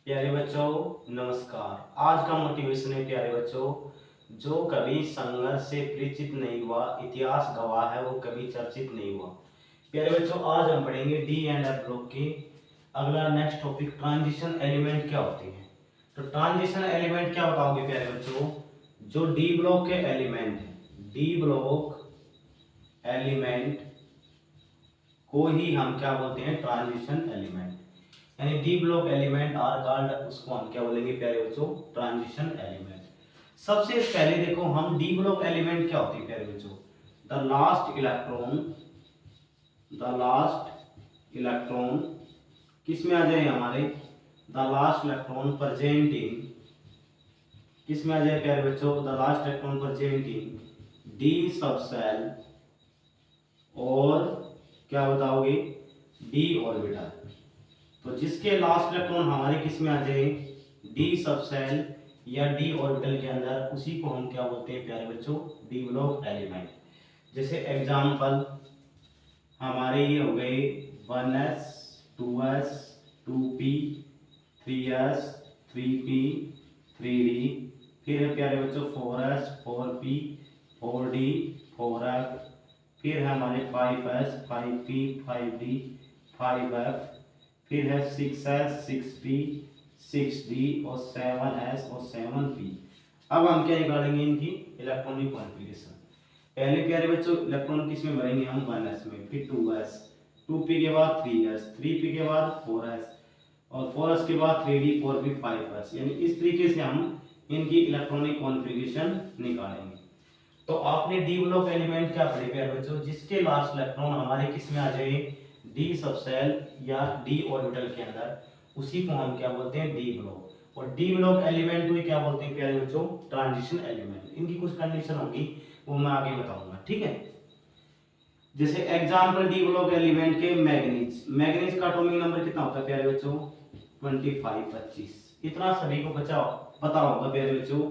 प्यारे बच्चों नमस्कार। आज का मोटिवेशन है प्यारे बच्चों, जो कभी संघर्ष से परिचित नहीं हुआ इतिहास गवाह है वो कभी चर्चित नहीं हुआ। प्यारे बच्चों आज हम पढ़ेंगे डी एंड एफ ब्लॉक के अगला नेक्स्ट टॉपिक ट्रांजिशन एलिमेंट क्या होते हैं। तो ट्रांजिशन एलिमेंट क्या बताओगे प्यारे बच्चों, जो डी ब्लॉक के एलिमेंट है डी ब्लॉक एलिमेंट को ही हम क्या बोलते हैं ट्रांजिशन एलिमेंट, यानी D block element are called, उसको हम क्या बोलेंगे प्यारे बच्चों ट्रांजिशन एलिमेंट। सबसे पहले देखो हम डी ब्लॉक एलिमेंट क्या होती है प्यारे बच्चों, the last electron, the last electron किस में आ जाए हमारे, the last electron present in, किस में आ जाए प्यारे बच्चों, the last electron present in D सब सेल, और क्या बताओगे डी ऑर्बिटल। तो जिसके लास्ट इलेक्ट्रॉन हमारे किस में आ जाए डी सब सेल या डी ऑर्बिटल के अंदर, उसी को हम क्या बोलते हैं प्यारे बच्चों डी ब्लॉक एलिमेंट। जैसे एग्जांपल हमारे ये हो गए 1s 2s 2p 3s 3p 3d, फिर है प्यारे बच्चों 4s 4p 4d 4f, फिर है हमारे 5s 5p 5d 5f, फिर है 6s 6p 6d और 7s और 7p। अब हम क्या निकालेंगे इनकी इलेक्ट्रॉनिक कॉन्फ़िगरेशन। पहले प्यारे बच्चों इलेक्ट्रॉन किस में भरेंगे हम 1s में, फिर 2s 2p के बाद 3s 3p के बाद 4s और 4s के बाद 3d 4p 5s, यानी इस तरीके से हम इनकी इलेक्ट्रॉनिक कॉन्फ़िगरेशन निकालेंगे। तो आपने डी ब्लॉक एलिमेंट क्या पढ़े प्यारे बच्चों, जिसके लास्ट इलेक्ट्रॉन हमारे किस में आ जाए डी सब सेल या डी ऑर्बिटल के अंदर, उसी को हम क्या बोलते हैं डी ब्लॉक। और डी ब्लॉक एलिमेंट को क्या बोलते हैं प्यारे बच्चों ट्रांजिशन एलिमेंट। इनकी कुछ कंडीशन होगी वो मैं आगे बताऊंगा, ठीक है। जैसे एग्जांपल डी ब्लॉक एलिमेंट के मैग्नीज, मैग्नीज का एटॉमिक नंबर कितना होता है प्यारे बच्चों 25 25। इतना सभी को बचाओ पता होगा प्यारे बच्चों।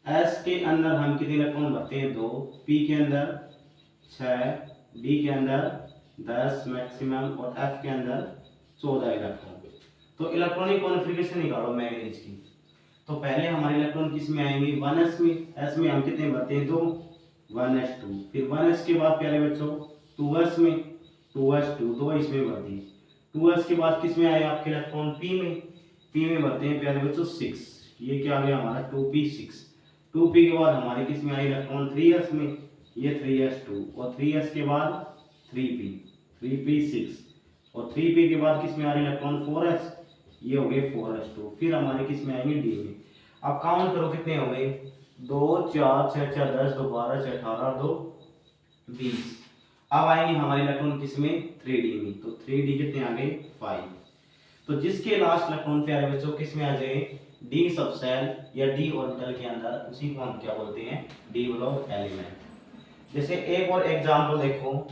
एस के अंदर हम कितने इलेक्ट्रॉन भरते हैं 2, पी के अंदर 6, डी के अंदर 10 मैक्सिमम और एफ के अंदर 14 इलेक्ट्रॉन। तो इलेक्ट्रॉनिक कॉन्फ़िगरेशन निकालो मैग्नीज की। तो पहले हमारे इलेक्ट्रॉन किस में आएंगे 1s में, s में हम कितने भरते हैं 2 1s2, फिर 1s के बाद प्यारे बच्चों 2s में 2s2 2 इसमें भर दी, 2s के बाद किस में आए आपके इलेक्ट्रॉन p में, p में भरते हैं प्यारे बच्चों 6, ये क्या आ गया हमारा 2p 6, 2p के बाद हमारे किस में आए इलेक्ट्रॉन 3s में, ये 3s2 और 3s के बाद 3p 3p 6 और 3p के बाद किस में आ रहे इलेक्ट्रॉन 4s, ये हो गए 4s2, फिर हमारे किस में आएंगे डी में। अब काउंट करो कितने हो गए 2 4 6 6 10 2 12 6 18 2 20। अब आएंगे हमारे इलेक्ट्रॉन किस में 3d में, तो 3d कितने आ गए 5। तो जिसके लास्ट इलेक्ट्रॉन प्यारे बच्चों किस में आ जाए डी सब सेल या डी ऑर्बिटल के अंदर, उसी को हम क्या बोलते हैं डी ब्लॉक एलिमेंट। जैसे एक और एग्जांपल देखो,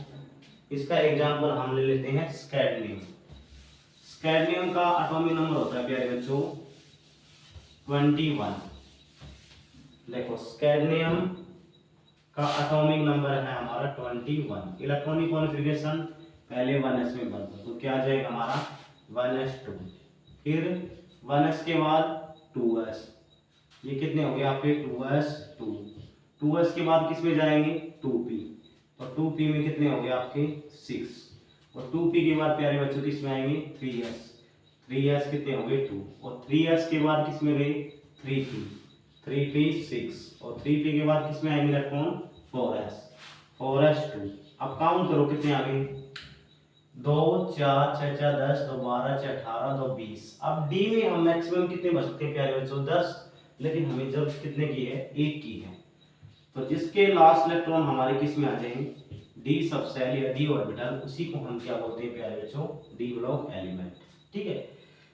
इसका एग्जांपल हम ले लेते हैं स्कैडनियम। स्कैडनियम का एटॉमिक नंबर होता है प्यारे बच्चों 21। देखो स्कैडनियम का एटॉमिक नंबर है हमारा 21। इलेक्ट्रॉनिक कॉन्फ़िगरेशन पहले 1s में बनता है, तो क्या आ जाएगा हमारा 1s2, फिर 1s के बाद 2s, ये कितने हो गए आपके 2s2, 2s के बाद किस में जाएंगे 2p, तो 2p में कितने हो गए आपके 6 और 2p के बाद प्यारे बच्चों किस में आएंगे 3s, 3s कितने हो गए 2 और 3s के बाद किस में गए 3p, 3p 6 और 3p के बाद किस में आएंगे इलेक्ट्रॉन 4s, 4s2। अब काउंट करो कितने आ गए 2 4 6 6 10 2 12 6 18 2 20। अब डी में हम मैक्सिमम कितने बच सकते हैं प्यारे बच्चों 10, लेकिन हमें जब कितने की है 1 की है। तो जिसके लास्ट इलेक्ट्रॉन हमारे किस में आ जाएंगे डी सब सेल या डी ऑर्बिटल, उसी को हम क्या बोलते हैं प्यारे बच्चों डी ब्लॉक एलिमेंट, ठीक है।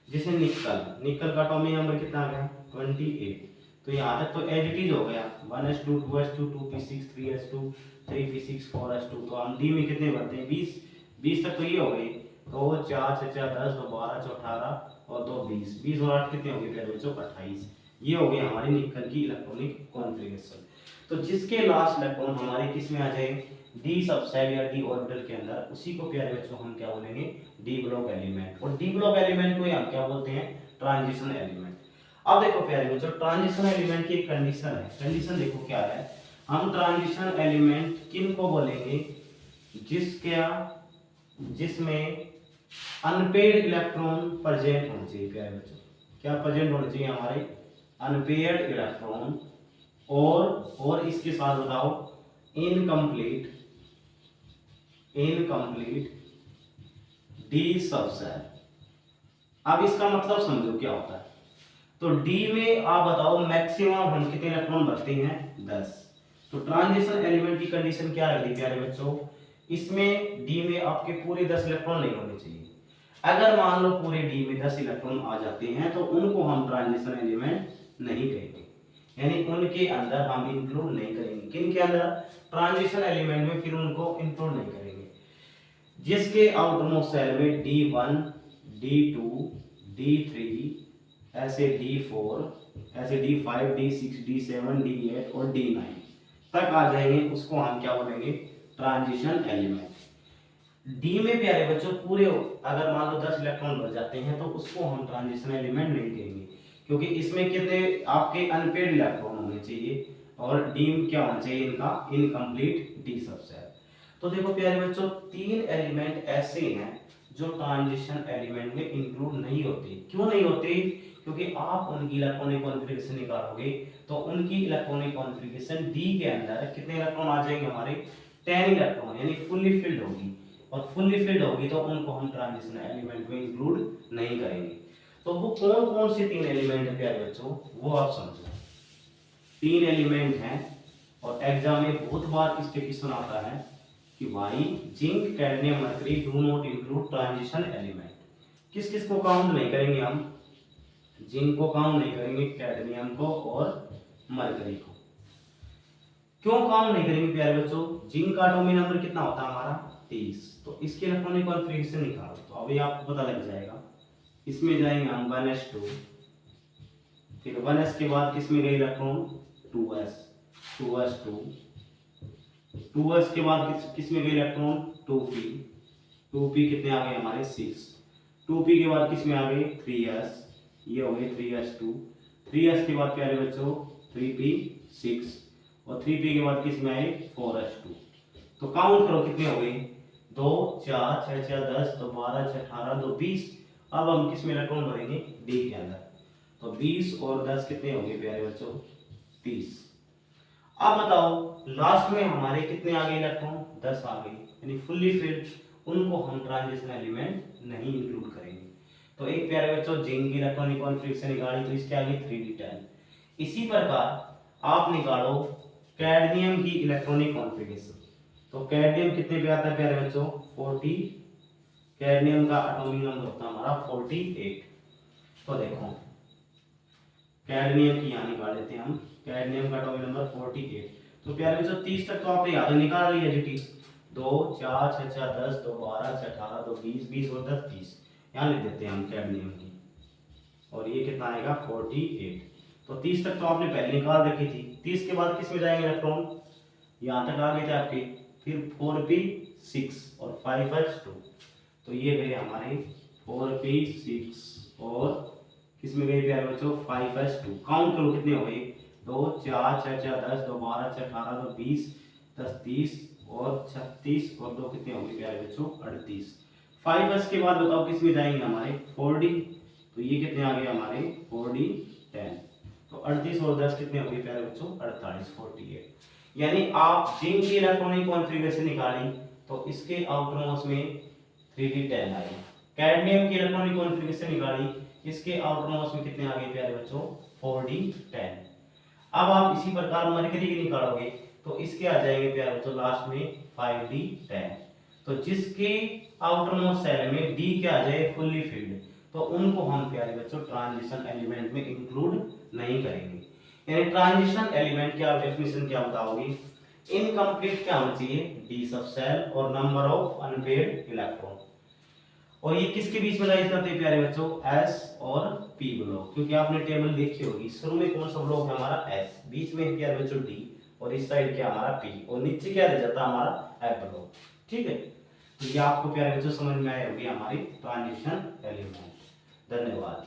जैसे निकल, निकल का एटॉमिक नंबर कितना आ गया 28। तो यहाँ तक तो एज इट इज हो गया 1s2 2s2 2p6 3s2 3p6 4s2। तो हम डी में कितने भरते हैं 20, 20 तक तो ये हो गए 2 4 6 6 10 2 12 6 18 और 2 20, 20 और 8 कितने हो गए प्यारे बच्चों 28। ये हो गई हमारी निकल की इलेक्ट्रॉनिक कॉन्फ़िगरेशन। तो जिसके लास्ट इलेक्ट्रॉन हमारे किस में आ जाए, डी सबसेल या डी ऑर्बिटल के अंदर, उसी को प्यारे बच्चों हम क्या बोलेंगे, डी ब्लॉक एलिमेंट। और डी ब्लॉक एलिमेंट को हम क्या बोलते हैं, ट्रांजिशन एलिमेंट। अब देखो प्यारे बच्चों, ट्रांजिशन एलिमेंट की एक कंडीशन है, कंडीशन देखो क्या है, हम ट्रांजिशन एलिमेंट किन को बोलेंगे, जिसमें अनपेयर्ड इलेक्ट्रॉन प्रेजेंट होने चाहिए प्यारे बच्चों। क्या प्रेजेंट होने चाहिए हमारे, अनपेयर्ड इलेक्ट्रॉन, और इसके साथ बताओ इनकम्प्लीट डी सबसेल। अब इसका मतलब समझो क्या होता है। तो डी में आप बताओ मैक्सिमम हम कितने इलेक्ट्रॉन भरते हैं, 10। तो ट्रांजिशन एलिमेंट की कंडीशन क्या रही प्यारे बच्चों, इसमें डी में आपके पूरे 10 इलेक्ट्रॉन नहीं होने चाहिए। अगर मान लो पूरे डी में 10 इलेक्ट्रॉन आ जाते हैं तो उनको हम ट्रांजिशन एलिमेंट नहीं कहेंगे, यानी उनके अंदर हम इंक्लूड नहीं करेंगे। किन के अंदर, ट्रांजिशन एलिमेंट में फिर उनको इंक्लूड नहीं करेंगे। जिसके आउटरमोस्ट सेल में D1, D2, D3, ऐसे D4, ऐसे D5, D6, D7, D8 और D9 तक आ जाएंगे, उसको हम क्या बोलेंगे, ट्रांजिशन एलिमेंट। डी में प्यारे बच्चों पूरे अगर मान लो 10 इलेक्ट्रॉन भर जाते हैं तो उसको हम ट्रांजिशन एलिमेंट नहीं कहेंगे, क्योंकि इसमें कितने आपके अनपेयर्ड इलेक्ट्रॉन होने चाहिए और डी क्या होना चाहिए इनका, इनकम्प्लीट डी सबसेल। तो देखो प्यारे बच्चों, 3 एलिमेंट ऐसे हैं जो ट्रांजिशन एलिमेंट में इंक्लूड नहीं होते। क्यों नहीं होते, क्योंकि आप उनकी इलेक्ट्रॉनिक कॉन्फ़िगरेशन निकालोगे तो उनकी इलेक्ट्रॉनिक कॉन्फ़िगरेशन डी के अंदर कितने इलेक्ट्रॉन आ जाएंगे हमारे, 10 इलेक्ट्रॉन, यानी फुल्ली फिल्ड होगी। और फुल्ली फिल्ड होगी तो उनको हम ट्रांजिशन एलिमेंट में इंक्लूड नहीं करेंगे। तो वो कौन कौन से 3 एलिमेंट है प्यारे बच्चों, वो आप समझो। 3 एलिमेंट हैं और एग्जाम में बहुत बार इस पे क्वेश्चन आता है कि भाई zinc, cadmium, mercury do not include transition element. किस किस को काउंट नहीं करेंगे हम, जिंक को काउंट नहीं करेंगे, कैडमियम को और मरकरी को। क्यों काउंट नहीं करेंगे प्यारे बच्चों, जिंक का एटॉमिक नंबर कितना होता है हमारा, 30। तो इसके इलेक्ट्रॉनिक कॉन्फ़िगरेशन निकालो तो अभी आपको पता लग जाएगा। इसमें जाएंगे हम 1s2, फिर 1s के बाद किसमें गए इलेक्ट्रॉन, 2s, 2s2, 2s के बाद किसमें गए इलेक्ट्रॉन, 2p, 2p कितने आ गए हमारे, 6, 2p के बाद किसमें आ गए, 3s, ये हो गए 3s2, 3s के बाद प्यारे बच्चों 3p6 और 3p के बाद किसमें आए, 4s2। तो काउंट करो कितने हो गए, 2 4 6 6 10 2 12 6 18 2 20। अब हम किस में इलेक्ट्रॉन भरेंगे, डी के अंदर। तो 20 और 10 कितने होंगे प्यारे बच्चों, 30। अब बताओ लास्ट में हमारे कितने आ गए इलेक्ट्रॉन, 10 आ गए, यानी फुल्ली फिल्ड, उनको हम ट्रांजिशन एलिमेंट नहीं इंक्लूड करेंगे। तो एक प्यारे बच्चों जिंक की इलेक्ट्रॉनिक कॉन्फ़िगरेशन निकाली तो इसके आगे 3d10। इसी प्रकार आप निकालो कैडमियम की इलेक्ट्रॉनिक कॉन्फ़िगरेशन। तो कैडमियम कितने पे आता है प्यारे बच्चों, 40। कैडमियम का एटॉमिक नंबर होता है हमारा 48। तो देखो कैडमियम की यहाँ निकाल लेते हैं हम, कैडमियम का एटॉमिक नंबर 48। तो प्यारे बच्चों 30 तक तो आपने याद निकाल लिया जी, 2 4 6 6 10 2 12 6 18 2 20 20 और 10 30, यहाँ लिख देते हैं हम कैडमियम की। और ये कितना आएगा, 48। तो 30 तक तो आपने पहले निकाल रखी थी। 30 के बाद किस में जाएंगे इलेक्ट्रॉन, यहाँ तक आ गए थे आपके, फिर 4p6 और 5s2। तो ये गए हमारे 4p6 और किसमें गए प्यारे बच्चों, 5s2। काउंट करो कितने हो गए, 2 4 6 6 10 2 12 6 18 2 20 10 30 और 36 और 2 कितने हो गए प्यारे बच्चों, 38। 5s के बाद बताओ किसमें जाएंगे हमारे, 4d। तो ये कितने आ गए हमारे, 4d 10। तो 38 और 10 कितने हो गए प्यारे बच्चों, 48 48। यानी आप जिंक की इलेक्ट्रॉनिक कॉन्फ़िगरेशन निकाली तो इसके आउटर मोस्ट में 3d10 आई। कैडमियम की इलेक्ट्रॉनिक कॉन्फ़िगरेशन निकाली, इसके आउटर मोस्ट में कितने आ गए प्यारे बच्चों, 4d10। अब आप इसी प्रकार मरकरी की निकालोगे तो इसके आ जाएंगे प्यारे बच्चों लास्ट में 5d10। तो जिसके आउटर मोस्ट सेल में डी क्या आ जाए, फुल्ली फिल्ड, तो उनको हम प्यारे बच्चों ट्रांजिशन एलिमेंट में इंक्लूड नहीं करेंगे। यानी ट्रांजिशन एलिमेंट की आप डेफिनेशन क्या बताओगे, इनकम्प्लीट क्या होना चाहिए, डी सब सेल और नंबर ऑफ अनपेयर्ड इलेक्ट्रॉन। और ये किसके बीच में लाइज करते हैं प्यारे बच्चों, एस और पी ब्लॉक। क्योंकि आपने टेबल देखी होगी, शुरू में कौन सा ब्लॉक है हमारा, एस, बीच में है प्यारे बच्चों डी और इस साइड क्या हमारा पी, और नीचे क्या रह जाता हमारा एफ ब्लॉक। ठीक है, तो ये आपको प्यारे बच्चों समझ में आई होगी हमारी ट्रांजिशन एलिमेंट। धन्यवाद।